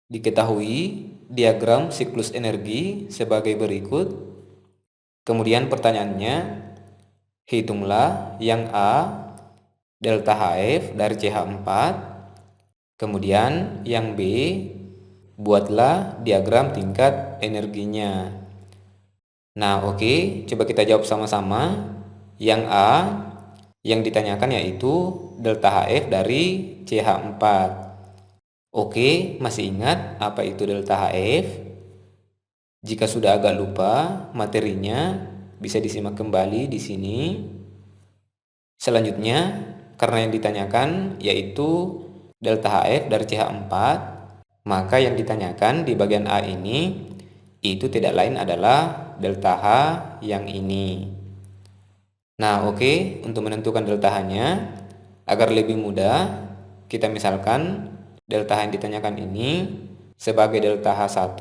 Diketahui diagram siklus energi sebagai berikut. Kemudian pertanyaannya, hitunglah yang A, delta HF dari CH4. Kemudian yang B, buatlah diagram tingkat energinya. Nah, oke, coba kita jawab sama-sama. Yang A, yang ditanyakan yaitu delta HF dari CH4. Oke, masih ingat apa itu delta HF? Jika sudah agak lupa materinya, bisa disimak kembali di sini. Selanjutnya, karena yang ditanyakan yaitu delta HF dari CH4, maka yang ditanyakan di bagian A ini itu tidak lain adalah delta H yang ini. Nah, oke, untuk menentukan delta H-nya agar lebih mudah, kita misalkan delta H yang ditanyakan ini sebagai delta H1,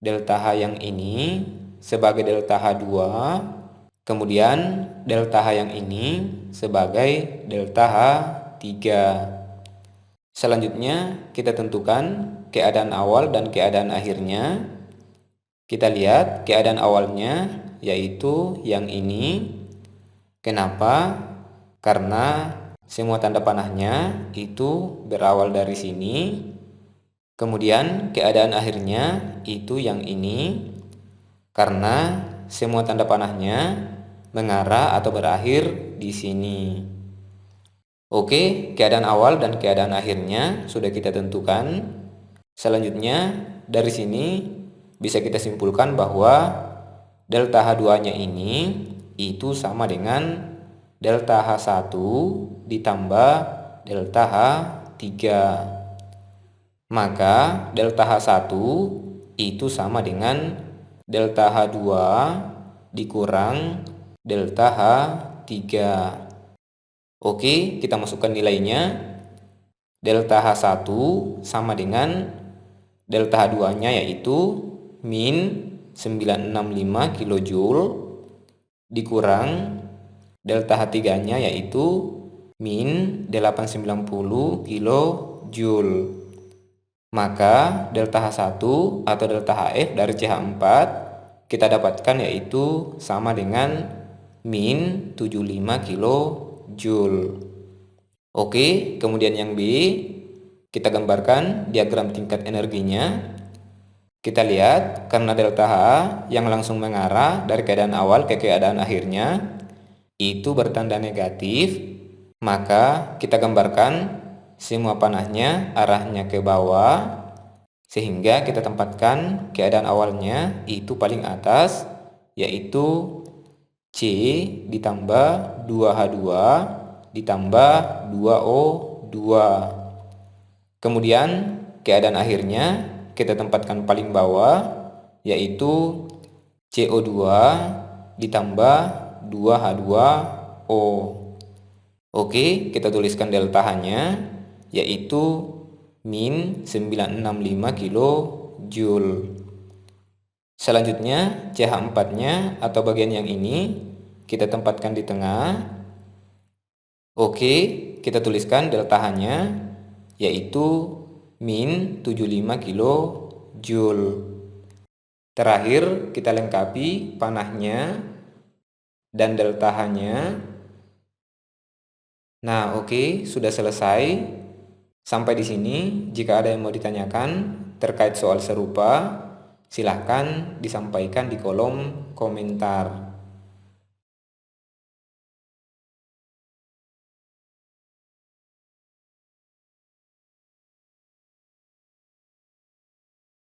delta H yang ini sebagai delta H2, kemudian delta H yang ini sebagai delta H3. Selanjutnya kita tentukan keadaan awal dan keadaan akhirnya. Kita lihat keadaan awalnya yaitu yang ini. Kenapa? Karena semua tanda panahnya itu berawal dari sini. Kemudian keadaan akhirnya itu yang ini. Karena semua tanda panahnya mengarah atau berakhir di sini. Oke, keadaan awal dan keadaan akhirnya sudah kita tentukan. Selanjutnya dari sini bisa kita simpulkan bahwa delta H2-nya ini itu sama dengan delta H1 ditambah delta H3. Maka delta H1 itu sama dengan delta H2 dikurang delta H3. Oke, kita masukkan nilainya. Delta H1 sama dengan delta H2-nya yaitu min 965 kJ dikurang delta H3-nya yaitu min 890 kJ. Maka delta H1 atau delta HF dari CH4 kita dapatkan yaitu sama dengan min 75 kJ. Oke, kemudian yang B, kita gambarkan diagram tingkat energinya. Kita lihat karena delta H yang langsung mengarah dari keadaan awal ke keadaan akhirnya itu bertanda negatif, maka kita gambarkan semua panahnya arahnya ke bawah sehingga kita tempatkan keadaan awalnya itu paling atas yaitu C ditambah 2H2 ditambah 2O2. Kemudian keadaan akhirnya kita tempatkan paling bawah yaitu CO2 ditambah 2H2O. Oke, kita tuliskan delta H-nya yaitu min 965 kJ. Selanjutnya CH4-nya atau bagian yang ini kita tempatkan di tengah. Oke, kita tuliskan delta H-nya yaitu min 75 kJ. Terakhir kita lengkapi panahnya dan delta H-nya. Nah, oke, sudah selesai. Sampai di sini. Jika ada yang mau ditanyakan terkait soal serupa, silahkan disampaikan di kolom komentar.